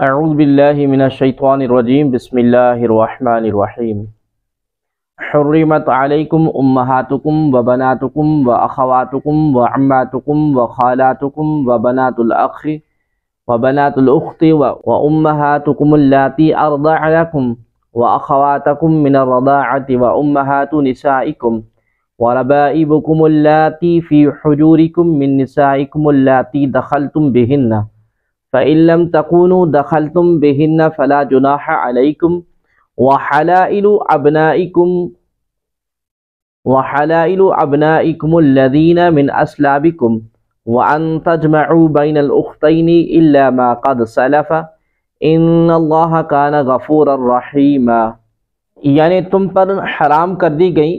اعوذ باللہ من الشیطان الرجیم بسم اللہ الرحمن الرحیم حرمت علیکم امہاتکم و بناتکم و اخواتکم و عماتکم و خالاتکم و بنات الاخ و بنات الاخت و امہاتکم اللاتی ارضعنکم و اخواتکم من الرضاعة و امہات نسائکم و ربائبکم اللاتی فی حجورکم من نسائکم اللاتی دخلتم بہن فإن لم تكونوا دخلتم بهن فلا جناح عليكم وحلائل أبنائكم الذين من أصلابكم وأن تجمعوا بين الأختين إلا ما قد سلف إن الله كان غفورا رحيما۔ یعنی تم پر حرام کر دی گئی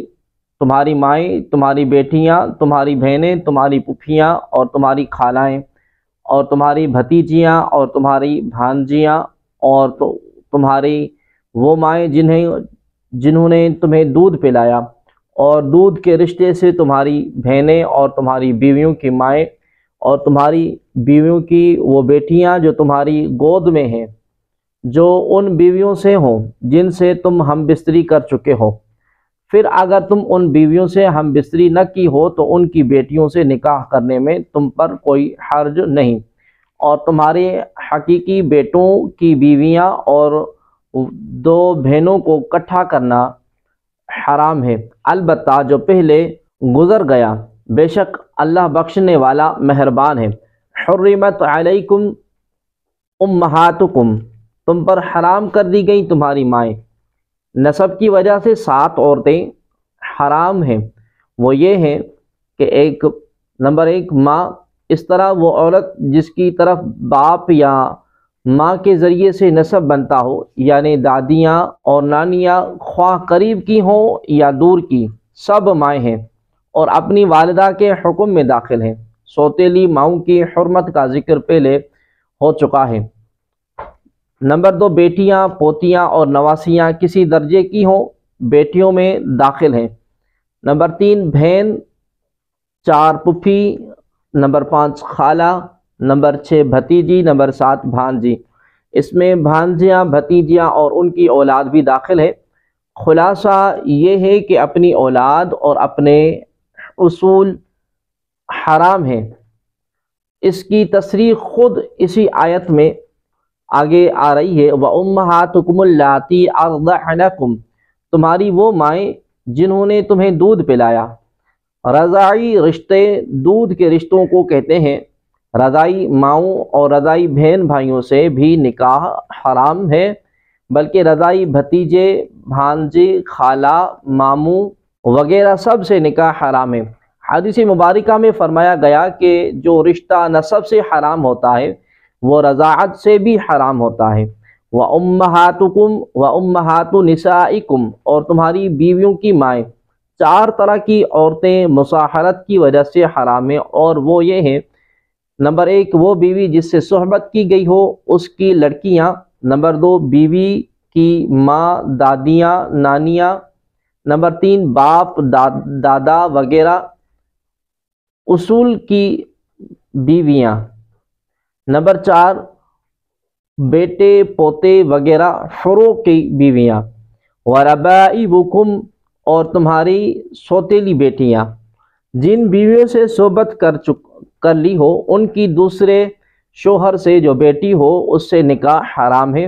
تمہاری مائیں، تمہاری بیٹیاں، تمہاری بہنیں، تمہاری پھوپھیاں اور تمہاری خالائیں اور تمہاری بھتیجیاں اور تمہاری بھانجیاں اور تمہاری وہ مائیں جنہوں نے تمہیں دودھ پلایا، اور دودھ کے رشتے سے تمہاری بہنیں اور تمہاری بیویوں کی مائیں اور تمہاری بیویوں کی وہ بیٹیاں جو تمہاری گود میں ہیں، جو ان بیویوں سے ہوں جن سے تم ہم بستری کر چکے ہو۔ پھر اگر تم ان بیویوں سے ہم بستری نہ کی ہو تو ان کی بیٹیوں سے نکاح کرنے میں تم پر کوئی حرج نہیں، اور تمہارے حقیقی بیٹوں کی بیویاں اور دو بہنوں کو اکٹھا کرنا حرام ہے، البتہ جو پہلے گزر گیا، بے شک اللہ بخشنے والا مہربان ہے۔ حرمت علیکم امہاتکم، تم پر حرام کر دی گئی تمہاری مائیں۔ نسب کی وجہ سے 7 عورتیں حرام ہیں، وہ یہ ہیں کہ نمبر 1 ماں، اس طرح وہ عورت جس کی طرف باپ یا ماں کے ذریعے سے نسب بنتا ہو، یعنی دادیاں اور نانیاں، خواہ قریب کی ہوں یا دور کی، سب مائیں ہیں اور اپنی والدہ کے حکم میں داخل ہیں۔ سوتیلی ماؤں کی حرمت کا ذکر پہلے ہو چکا ہے۔ نمبر 2 بیٹیاں، پوتیاں اور نواسیاں کسی درجے کی ہوں، بیٹیوں میں داخل ہیں۔ نمبر 3 بہن، 4 پھوپھی، نمبر 5 خالہ، نمبر 6 بھتیجی، نمبر 7 بھانجی۔ اس میں بھانجیاں، بھتیجیاں اور ان کی اولاد بھی داخل ہے۔ خلاصہ یہ ہے کہ اپنی اولاد اور اپنے اصول حرام ہیں۔ اس کی تصریح خود اسی آیت میں آگے آ رہی ہے، وَأُمَّهَاتُكُمُ اللَّاتِي أَرْضَعْنَكُمْ، تمہاری وہ مائیں جنہوں نے تمہیں دودھ پلایا۔ رضاعی رشتے دودھ کے رشتوں کو کہتے ہیں۔ رضاعی ماؤں اور رضاعی بہن بھائیوں سے بھی نکاح حرام ہے، بلکہ رضاعی بھتیجے، بھانجے، خالہ، ماموں وغیرہ سب سے نکاح حرام ہے۔ حدیث مبارکہ میں فرمایا گیا کہ جو رشتہ نسب سے حرام ہوتا ہے وہ رضاعت سے بھی حرام ہوتا ہے۔ وَأُمَّهَاتُكُمْ وَأُمَّهَاتُ نِسَائِكُمْ، اور تمہاری بیویوں کی مائیں۔ 4 طرح کی عورتیں مصاہرت کی وجہ سے حرام ہیں، اور وہ یہ ہیں: نمبر 1 وہ بیوی جس سے صحبت کی گئی ہو، اس کی لڑکیاں۔ نمبر 2 بیوی کی ماں، دادیاں، نانیاں۔ نمبر 3 باپ، دادا وغیرہ اصول کی بیویاں۔ نمبر 4 بیٹے، پوتے وغیرہ فروع کی بیویاں۔ وَرَبَائِبُكُمْ، اور تمہاری سوتیلی بیٹیاں، جن بیویوں سے صحبت کر لی ہو، ان کی دوسرے شوہر سے جو بیٹی ہو اس سے نکاح حرام ہے،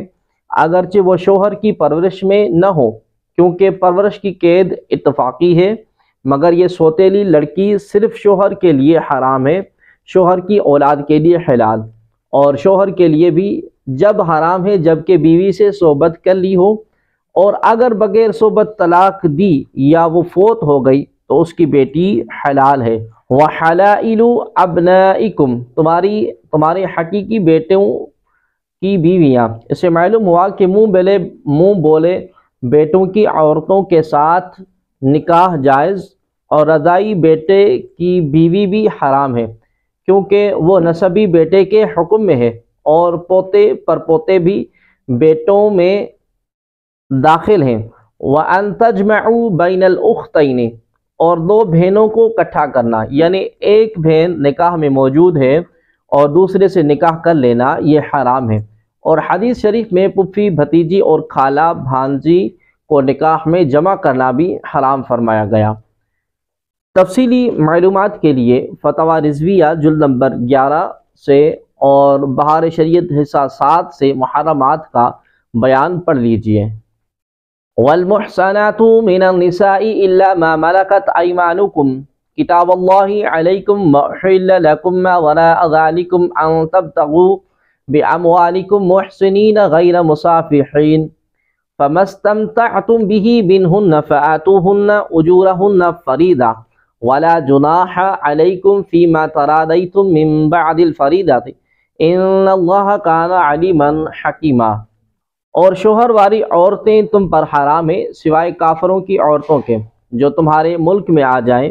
اگرچہ وہ شوہر کی پرورش میں نہ ہو، کیونکہ پرورش کی قید اتفاقی ہے، مگر یہ سوتیلی لڑکی صرف شوہر کے لیے حرام ہے، شوہر کی اولاد کے لیے حلال، اور شوہر کے لیے بھی جب حرام ہے جبکہ بیوی سے صحبت کر لی ہو، اور اگر بغیر صحبت طلاق دی یا وہ فوت ہو گئی تو اس کی بیٹی حلال ہے۔ وَحَلَائِلُ أَبْنَائِكُمْ، تمہارے حقیقی بیٹوں کی بیویاں۔ اس سے معلوم ہوا کہ منہ بولے بیٹوں کی عورتوں کے ساتھ نکاح جائز، اور رضاعی بیٹے کی بیوی بھی حرام ہے، کیونکہ وہ نسبی بیٹے کے حکم میں ہے، اور پوتے پر پوتے بھی بیٹوں میں داخل ہیں۔ وَأَن تَجْمَعُوا بَيْنَ الْأُخْتَيْنِ، اور 2 بہنوں کو اکٹھا کرنا، یعنی ایک بہن نکاح میں موجود ہے اور دوسرے سے نکاح کر لینا، یہ حرام ہے۔ اور حدیث شریف میں پھپھی بھتیجی اور خالہ بھانجی کو نکاح میں جمع کرنا بھی حرام فرمایا گیا۔ تفصیلی معلومات کے لیے فتاوی رضویہ جلد نمبر 11 سے اور بہار شریعت حصہ 7 سے محرمات کا بیان پڑھ لیجئے۔ والمحصنات من النساء الا ما ملكت ايمانكم كتاب الله عليكم وحل لكم ما وراء ذلكم ان تبتغوا باموالكم محسنين غير مسافحين فما استمتعتم به منهن فآتوهن اجورهن فريضة ولا جناح عليكم فيما تراضيتم من بعد الفريضة ان الله كان عليما حكيما۔ اور شوہر والی عورتیں تم پر حرام ہیں سوائے کافروں کی عورتوں کے جو تمہارے ملک میں آ جائیں،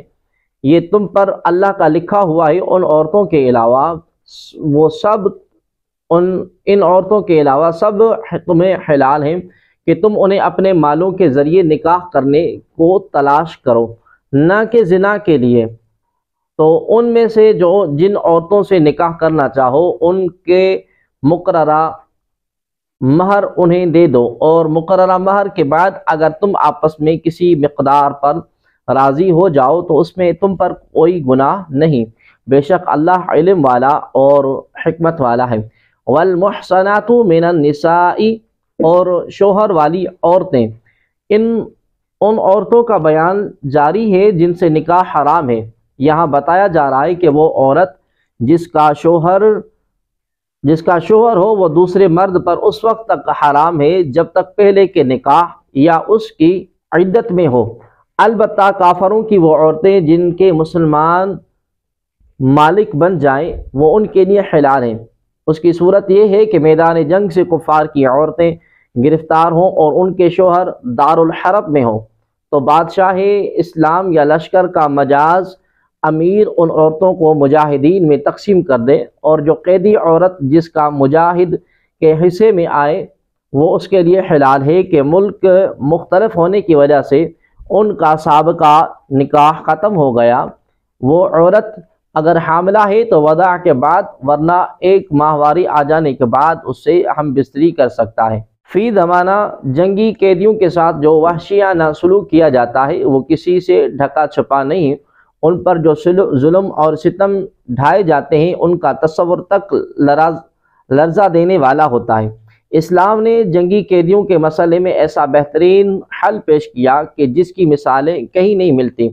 یہ تم پر اللہ کا لکھا ہوا ہے۔ ان عورتوں کے علاوہ وہ سب ان عورتوں کے علاوہ سب تمہیں حلال ہیں کہ تم انہیں اپنے مالوں کے ذریعے نکاح کرنے کو تلاش کرو، نہ کہ زنا کے لیے۔ تو ان میں سے جن عورتوں سے نکاح کرنا چاہو ان کے مقررہ مہر انہیں دے دو، اور مقررہ مہر کے بعد اگر تم آپس میں کسی مقدار پر راضی ہو جاؤ تو اس میں تم پر کوئی گناہ نہیں، بے شک اللہ علم والا اور حکمت والا ہے۔ والمحصنات من النساء، اور شوہر والی عورتیں، ان عورتوں کا بیان جاری ہے جن سے نکاح حرام ہے۔ یہاں بتایا جا رہا ہے کہ وہ عورت جس کا شوہر ہو وہ دوسرے مرد پر اس وقت تک حرام ہے جب تک پہلے کے نکاح یا اس کی عدت میں ہو۔ البتہ کافروں کی وہ عورتیں جن کے مسلمان مالک بن جائیں وہ ان کے لیے حلال ہیں۔ اس کی صورت یہ ہے کہ میدان جنگ سے کفار کی عورتیں گرفتار ہوں اور ان کے شوہر دارالحرب میں ہوں، تو بادشاہ اسلام یا لشکر کا مجاز امیر ان عورتوں کو مجاہدین میں تقسیم کر دے، اور جو قیدی عورت جس کا مجاہد کے حصے میں آئے وہ اس کے لیے حلال ہے کہ ملک مختلف ہونے کی وجہ سے ان کا سابقہ نکاح ختم ہو گیا۔ وہ عورت اگر حاملہ ہے تو وضع کے بعد، ورنہ 1 ماہواری آ جانے کے بعد اس سے ہم بستری کر سکتا ہے۔ فی زمانہ جنگی قیدیوں کے ساتھ جو وحشیانہ سلوک کیا جاتا ہے وہ کسی سے ڈھکا چھپا نہیں، ان پر جو ظلم اور ستم ڈھائے جاتے ہیں ان کا تصور تک لرزہ دینے والا ہوتا ہے۔ اسلام نے جنگی قیدیوں کے مسئلے میں ایسا بہترین حل پیش کیا کہ جس کی مثالیں کہیں نہیں ملتی،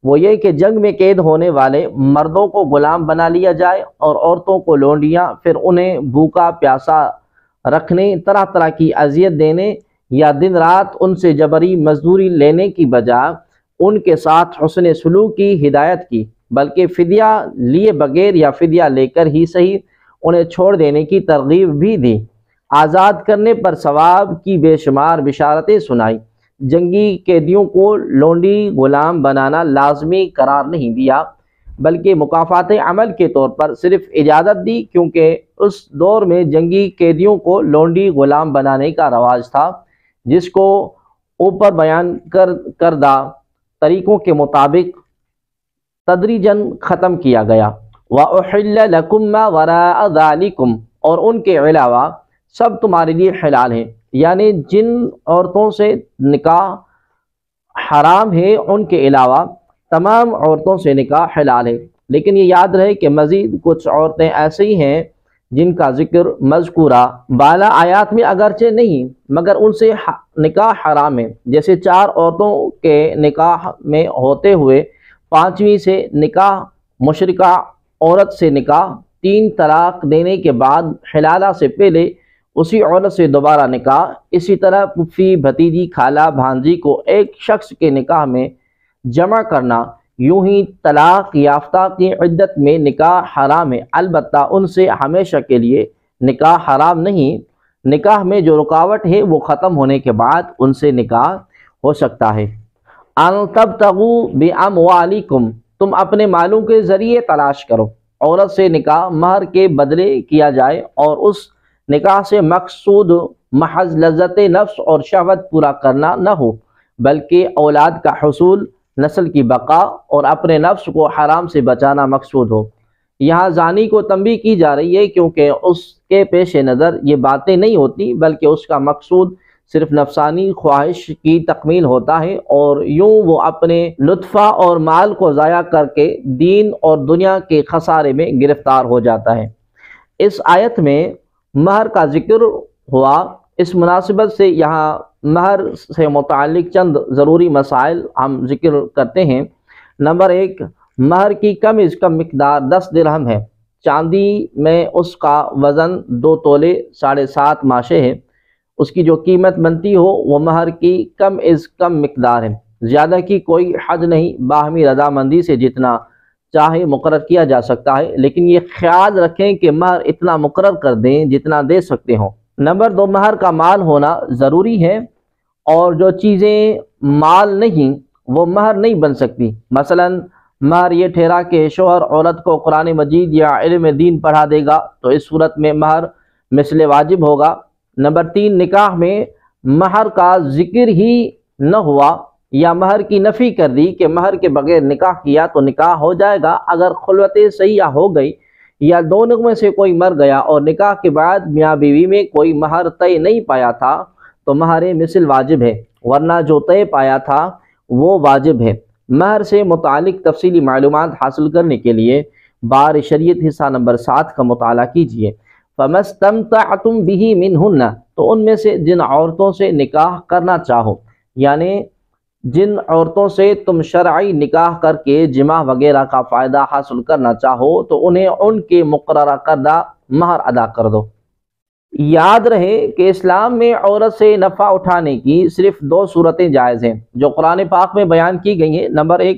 وہ یہ کہ جنگ میں قید ہونے والے مردوں کو غلام بنا لیا جائے اور عورتوں کو لونڈیاں، پھر انہیں بھوکا پیاسا رکھنے، طرح طرح کی اذیت دینے یا دن رات ان سے جبری مزدوری لینے کی بجائے ان کے ساتھ حسن سلوک کی ہدایت کی، بلکہ فدیہ لیے بغیر یا فدیہ لے کر ہی صحیح انہیں چھوڑ دینے کی ترغیب بھی دی۔ آزاد کرنے پر ثواب کی بے شمار بشارتیں سنائی۔ جنگی قیدیوں کو لونڈی غلام بنانا لازمی قرار نہیں دیا، بلکہ مکافات عمل کے طور پر صرف اجازت دی، کیونکہ اس دور میں جنگی قیدیوں کو لونڈی غلام بنانے کا رواج تھا، جس کو اوپر بیان کردہ طریقوں کے مطابق تدریجاً ختم کیا گیا۔ وَأُحِلَّ لَكُم مَّا وَرَاءَ ذَلِكُمْ، اور ان کے علاوہ سب تمہارے لیے حلال ہیں، یعنی جن عورتوں سے نکاح حرام ہے ان کے علاوہ تمام عورتوں سے نکاح حلال ہے۔ لیکن یہ یاد رہے کہ مزید کچھ عورتیں ایسی ہیں جن کا ذکر مذکورہ بالا آیات میں اگرچہ نہیں مگر ان سے نکاح حرام ہے، جیسے 4 عورتوں کے نکاح میں ہوتے ہوئے 5ویں سے نکاح، مشرکہ عورت سے نکاح، 3 طلاق دینے کے بعد حلالہ سے پہلے اسی عورت سے دوبارہ نکاح، اسی طرح پھپھی بھتیجی خالہ بھانجی کو ایک شخص کے نکاح میں جمع کرنا، یوں ہی طلاق یافتہ کی عدت میں نکاح حرام ہے۔ البتہ ان سے ہمیشہ کے لیے نکاح حرام نہیں، نکاح میں جو رکاوٹ ہے وہ ختم ہونے کے بعد ان سے نکاح ہو سکتا ہے۔ ان تبتغوا باموالکم، تم اپنے مالوں کے ذریعے تلاش کرو۔ عورت سے نکاح مہر کے بدلے کیا جائے اور اس نکاح سے مقصود محض لذت نفس اور شہوت پورا کرنا نہ ہو، بلکہ اولاد کا حصول، نسل کی بقا اور اپنے نفس کو حرام سے بچانا مقصود ہو۔ یہاں زانی کو تنبیہ کی جا رہی ہے کیونکہ اس کے پیش نظر یہ باتیں نہیں ہوتی، بلکہ اس کا مقصود صرف نفسانی خواہش کی تکمیل ہوتا ہے، اور یوں وہ اپنے لطفہ اور مال کو ضائع کر کے دین اور دنیا کے خسارے میں گرفتار ہو جاتا ہے۔ اس آیت میں مہر کا ذکر ہوا، اس مناسبت سے یہاں مہر سے متعلق چند ضروری مسائل ہم ذکر کرتے ہیں۔ نمبر 1، مہر کی کم از کم مقدار 10 درہم ہے۔ چاندی میں اس کا وزن 2 تولے 7.5 ماشے ہے۔ اس کی جو قیمت بنتی ہو وہ مہر کی کم از کم مقدار ہے، زیادہ کی کوئی حد نہیں، باہمی رضامندی سے جتنا چاہے مقرر کیا جا سکتا ہے، لیکن یہ خیال رکھیں کہ مہر اتنا مقرر کر دیں جتنا دے سکتے ہوں۔ نمبر 2، مہر کا مال ہونا ضروری ہے، اور جو چیزیں مال نہیں وہ مہر نہیں بن سکتی۔ مثلا مہر یہ ٹھہرا کہ شوہر عورت کو قرآن مجید یا علم دین پڑھا دے گا تو اس صورت میں مہر مثل واجب ہوگا۔ نمبر 3، نکاح میں مہر کا ذکر ہی نہ ہوا یا مہر کی نفی کر دی کہ مہر کے بغیر نکاح کیا تو نکاح ہو جائے گا۔ اگر خلوت صحیحہ ہو گئی یا دونوں میں سے کوئی مر گیا اور نکاح کے بعد میاں بیوی میں کوئی مہر طے نہیں پایا تھا تو مہر مثل واجب ہے، ورنہ جو طے پایا تھا وہ واجب ہے۔ مہر سے متعلق تفصیلی معلومات حاصل کرنے کے لیے بار شریعت حصہ نمبر 7 کا مطالعہ کیجیے۔ فَمَسْتَمْتَعْتُمْ بِهِ مِنْهُنَّ، تو ان میں سے جن عورتوں سے نکاح کرنا چاہو، یعنی جن عورتوں سے تم شرعی نکاح کر کے جماع وغیرہ کا فائدہ حاصل کرنا چاہو تو انہیں ان کے مقررہ کردہ مہر ادا کر دو۔ یاد رہے کہ اسلام میں عورت سے نفع اٹھانے کی صرف 2 صورتیں جائز ہیں جو قرآن پاک میں بیان کی گئی ہیں۔ نمبر 1،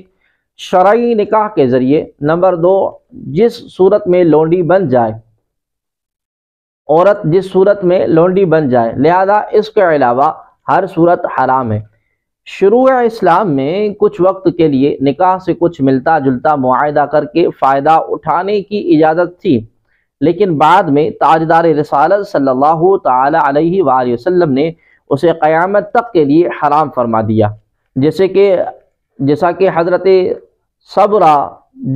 شرعی نکاح کے ذریعے۔ نمبر 2، جس صورت میں لونڈی بن جائے، عورت جس صورت میں لونڈی بن جائے، لہذا اس کے علاوہ ہر صورت حرام ہے۔ شروع اسلام میں کچھ وقت کے لیے نکاح سے کچھ ملتا جلتا معاہدہ کر کے فائدہ اٹھانے کی اجازت تھی، لیکن بعد میں تاجدار رسالت صلی اللہ تعالی علیہ وآلہ وسلم نے اسے قیامت تک کے لیے حرام فرما دیا، جیسا کہ حضرت صبرہ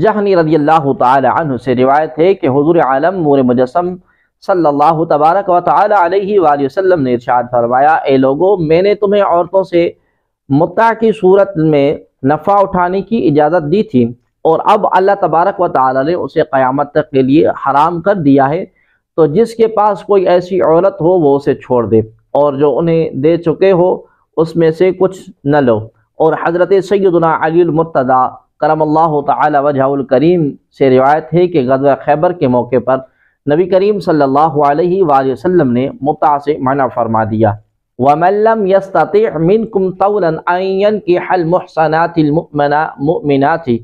جہنی رضی اللہ تعالی عنہ سے روایت ہے کہ حضور عالم نور مجسم صلی اللہ تبارک و تعالی علیہ وآلہ وسلم نے ارشاد فرمایا، اے لوگو، میں نے تمہیں عورتوں سے متع کی صورت میں نفع اٹھانے کی اجازت دی تھی، اور اب اللہ تبارک و تعالی نے اسے قیامت تک کے لیے حرام کر دیا ہے، تو جس کے پاس کوئی ایسی عورت ہو وہ اسے چھوڑ دے، اور جو انہیں دے چکے ہو اس میں سے کچھ نہ لو۔ اور حضرت سیدنا علی المرتضیٰ کرم اللہ تعالی وجہہ الکریم سے روایت ہے کہ غزوہ خیبر کے موقع پر نبی کریم صلی اللہ علیہ وآلہ وسلم نے متع سے منع فرما دیا۔ وَمَن لَّمْ يَسْتَطِعْ مِنْكُمْ طَوْلًا أَن يَنكِحَ الْمُحْصَنَاتِ الْمُؤْمِنَاتِ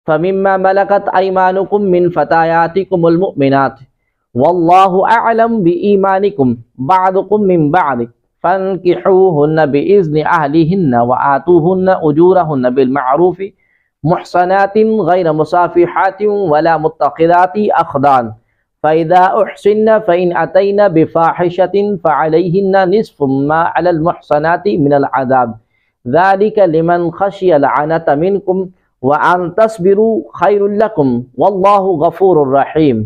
فَمِمَّا مَلَكَتْ أَيْمَانُكُم مِّن فَتَيَاتِكُمُ الْمُؤْمِنَاتِ وَاللَّهُ أَعْلَمُ بِإِيمَانِكُم بَعْضُكُم مِّن بَعْضٍ فَانكِحُوهُنَّ بِإِذْنِ أَهْلِهِنَّ وَآتُوهُنَّ أُجُورَهُنَّ بِالْمَعْرُوفِ مُحْصَنَاتٍ غَيْرَ مُسَافِحَاتٍ وَلَا مُتَّخِذَاتِ أَخْدَانٍ فَإِذَا أُحْصِنَّ فَإِنْ أَتَيْنَ بِفَاحِشَةٍ فَعَلَيْهِنَّ نِصْفُ مَا عَلَى الْمُحْصَنَاتِ مِنَ الْعَذَابِ ذَلِكَ لِمَنْ خَشِيَ الْعَنَتَ مِنْكُمْ وَأَن تَصْبِرُوا خَيْرٌ لَكُمْ وَاللَّهُ غَفُورٌ رَحِيمٌ۔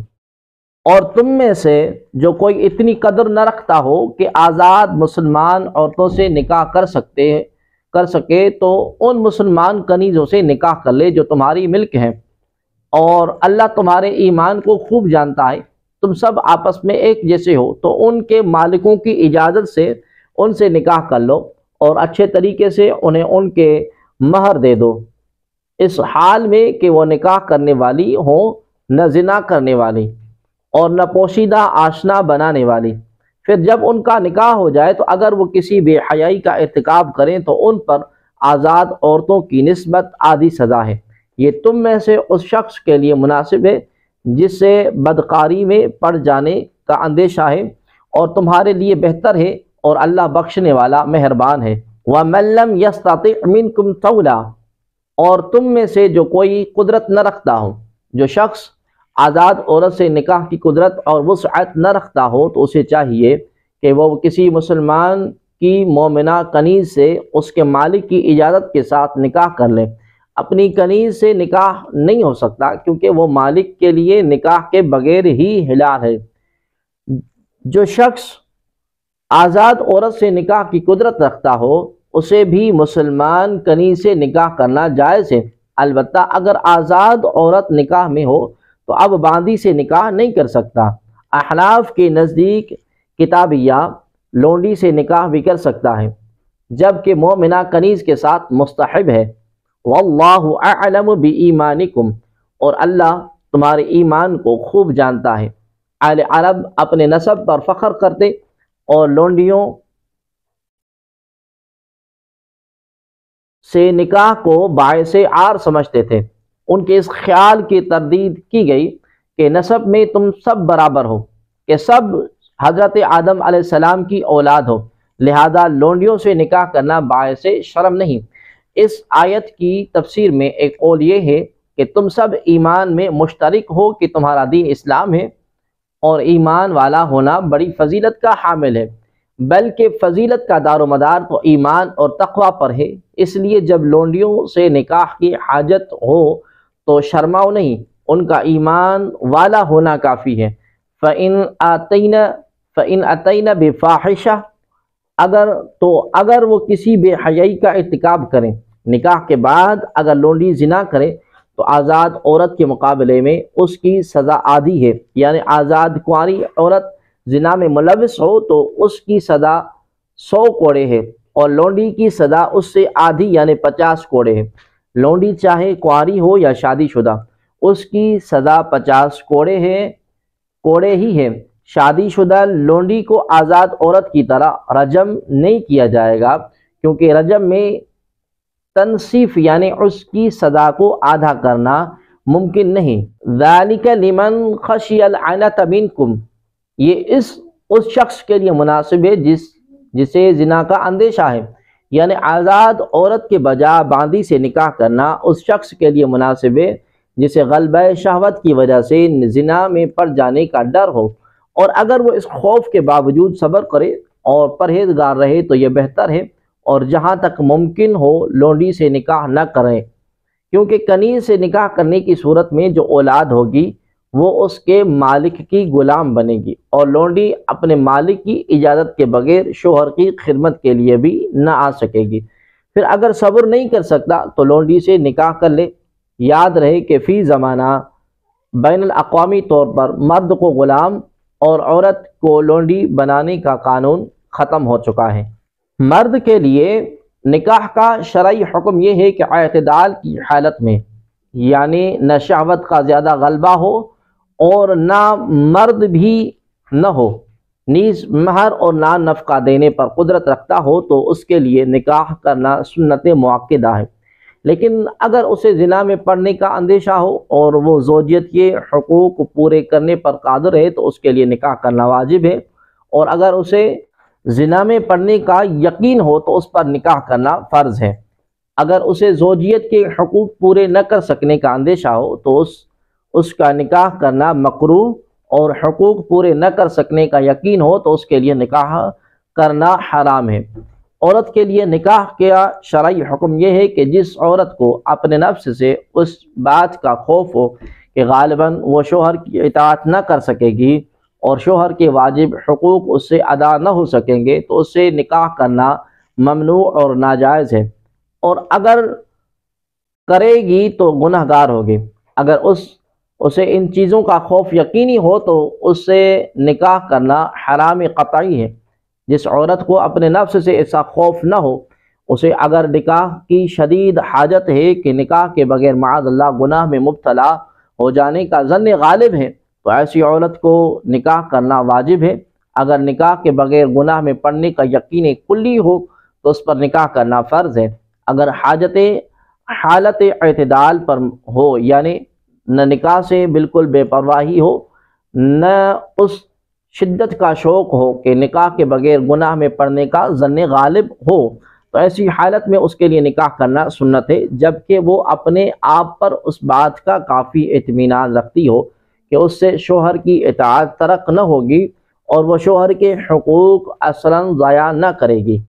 اور تم میں سے جو کوئی اتنی قدر نہ رکھتا ہو کہ آزاد مسلمان عورتوں سے نکاح کر سکے تو ان مسلمان کنیزوں سے نکاح کر لے جو تمہاری ملک ہیں، اور اللہ تمہارے ایمان کو خوب جانتا ہے۔ تم سب آپس میں ایک جیسے ہو تو ان کے مالکوں کی اجازت سے ان سے نکاح کر لو، اور اچھے طریقے سے انہیں ان کے مہر دے دو، اس حال میں کہ وہ نکاح کرنے والی ہوں، نہ زنا کرنے والی اور نہ پوشیدہ آشنا بنانے والی۔ پھر جب ان کا نکاح ہو جائے تو اگر وہ کسی بے حیائی کا ارتکاب کریں تو ان پر آزاد عورتوں کی نسبت آدھی سزا ہے۔ یہ تم میں سے اس شخص کے لیے مناسب ہے جس سے بدکاری میں پڑ جانے کا اندیشہ ہے، اور تمہارے لیے بہتر ہے، اور اللہ بخشنے والا مہربان ہے۔ وَمَن لَّمْ يَسْتَطِعْ مِنْكُمْ طَوْلًا، اور تم میں سے جو کوئی قدرت نہ رکھتا ہو، جو شخص آزاد عورت سے نکاح کی قدرت اور وسعت نہ رکھتا ہو تو اسے چاہیے کہ وہ کسی مسلمان کی مومنہ کنیز سے اس کے مالک کی اجازت کے ساتھ نکاح کر لے۔ اپنی کنیز سے نکاح نہیں ہو سکتا، کیونکہ وہ مالک کے لیے نکاح کے بغیر ہی حلال ہے۔ جو شخص آزاد عورت سے نکاح کی قدرت رکھتا ہو اسے بھی مسلمان کنیز سے نکاح کرنا جائز ہے، البتہ اگر آزاد عورت نکاح میں ہو تو اب باندی سے نکاح نہیں کر سکتا۔ احناف کے نزدیک کتابیہ لونڈی سے نکاح بھی کر سکتا ہے، جبکہ مومنہ کنیز کے ساتھ مستحب ہے۔ واللہ اعلم بایمانکم، اور اللہ تمہارے ایمان کو خوب جانتا ہے۔ اہل عرب اپنے نسب پر فخر کرتے اور لونڈیوں سے نکاح کو باعث عار سمجھتے تھے۔ ان کے اس خیال کی تردید کی گئی کہ نسب میں تم سب برابر ہو، کہ سب حضرت آدم علیہ السلام کی اولاد ہو، لہذا لونڈیوں سے نکاح کرنا باعث شرم نہیں۔ اس آیت کی تفسیر میں ایک قول یہ ہے کہ تم سب ایمان میں مشترک ہو کہ تمہارا دین اسلام ہے، اور ایمان والا ہونا بڑی فضیلت کا حامل ہے، بلکہ فضیلت کا دار و مدار تو ایمان اور تقوی پر ہے۔ اس لیے جب لونڈیوں سے نکاح کی حاجت ہو تو شرماؤ نہیں، ان کا ایمان والا ہونا کافی ہے۔ فَإِنْ أَتَيْنَ بِفَاحِشَةٍ، اگر وہ کسی بے حیائی کا ارتکاب کریں، نکاح کے بعد اگر لونڈی زنا کرے تو آزاد عورت کے مقابلے میں اس کی سزا آدھی ہے، یعنی آزاد کنواری عورت زنا میں ملوث ہو تو اس کی سزا 100 کوڑے ہے، اور لونڈی کی سزا اس سے آدھی یعنی 50 کوڑے ہے۔ لونڈی چاہے کنواری ہو یا شادی شدہ، اس کی سزا 50 کوڑے ہی ہے۔ شادی شدہ لونڈی کو آزاد عورت کی طرح رجم نہیں کیا جائے گا، کیونکہ رجم میں تنصیف یعنی اس کی سزا کو آدھا کرنا ممکن نہیں۔ ذالک لمن خشی العنۃ منکم، یہ اس شخص کے لیے مناسب ہے جسے زنا کا اندیشہ ہے، یعنی آزاد عورت کے بجا باندی سے نکاح کرنا اس شخص کے لیے مناسب ہے جسے غلبہ شہوت کی وجہ سے زنا میں پڑ جانے کا ڈر ہو، اور اگر وہ اس خوف کے باوجود صبر کرے اور پرہیزگار رہے تو یہ بہتر ہے، اور جہاں تک ممکن ہو لونڈی سے نکاح نہ کریں، کیونکہ کنیز سے نکاح کرنے کی صورت میں جو اولاد ہوگی وہ اس کے مالک کی غلام بنے گی، اور لونڈی اپنے مالک کی اجازت کے بغیر شوہر کی خدمت کے لیے بھی نہ آ سکے گی۔ پھر اگر صبر نہیں کر سکتا تو لونڈی سے نکاح کر لے۔ یاد رہے کہ فی زمانہ بین الاقوامی طور پر مرد کو غلام اور عورت کو لونڈی بنانے کا قانون ختم ہو چکا ہے۔ مرد کے لیے نکاح کا شرعی حکم یہ ہے کہ اعتدال کی حالت میں، یعنی نہ شہوت کا زیادہ غلبہ ہو اور نہ مرد بھی نہ ہو، نیز مہر اور نان نفقہ دینے پر قدرت رکھتا ہو تو اس کے لیے نکاح کرنا سنت مؤکدہ ہے۔ لیکن اگر اسے زنا میں پڑنے کا اندیشہ ہو اور وہ زوجیت کے حقوق پورے کرنے پر قادر ہے تو اس کے لیے نکاح کرنا واجب ہے، اور اگر اسے زنا میں پڑنے کا یقین ہو تو اس پر نکاح کرنا فرض ہے۔ اگر اسے زوجیت کے حقوق پورے نہ کر سکنے کا اندیشہ ہو تو اس کا نکاح کرنا مکروہ، اور حقوق پورے نہ کر سکنے کا یقین ہو تو اس کے لیے نکاح کرنا حرام ہے۔ عورت کے لیے نکاح کا شرعی حکم یہ ہے کہ جس عورت کو اپنے نفس سے اس بات کا خوف ہو کہ غالباً وہ شوہر کی اطاعت نہ کر سکے گی اور شوہر کے واجب حقوق اس سے ادا نہ ہو سکیں گے تو اس سے نکاح کرنا ممنوع اور ناجائز ہے، اور اگر کرے گی تو گناہ گار ہوگی۔ اگر اسے ان چیزوں کا خوف یقینی ہو تو اس سے نکاح کرنا حرام قطعی ہے۔ جس عورت کو اپنے نفس سے ایسا خوف نہ ہو، اسے اگر نکاح کی شدید حاجت ہے کہ نکاح کے بغیر معاذ اللہ گناہ میں مبتلا ہو جانے کا ظن غالب ہے، تو ایسی عورت کو نکاح کرنا واجب ہے۔ اگر نکاح کے بغیر گناہ میں پڑنے کا یقین کلی ہو تو اس پر نکاح کرنا فرض ہے۔ اگر حالت اعتدال پر ہو، یعنی نہ نکاح سے بالکل بے پرواہی ہو، نہ اس شدت کا شوق ہو کہ نکاح کے بغیر گناہ میں پڑنے کا ظن غالب ہو، تو ایسی حالت میں اس کے لیے نکاح کرنا سنت ہے، جبکہ وہ اپنے آپ پر اس بات کا کافی اطمینان رکھتی ہو کہ اس سے شوہر کی اطاعت ترک نہ ہوگی اور وہ شوہر کے حقوق اصلاً ضائع نہ کرے گی۔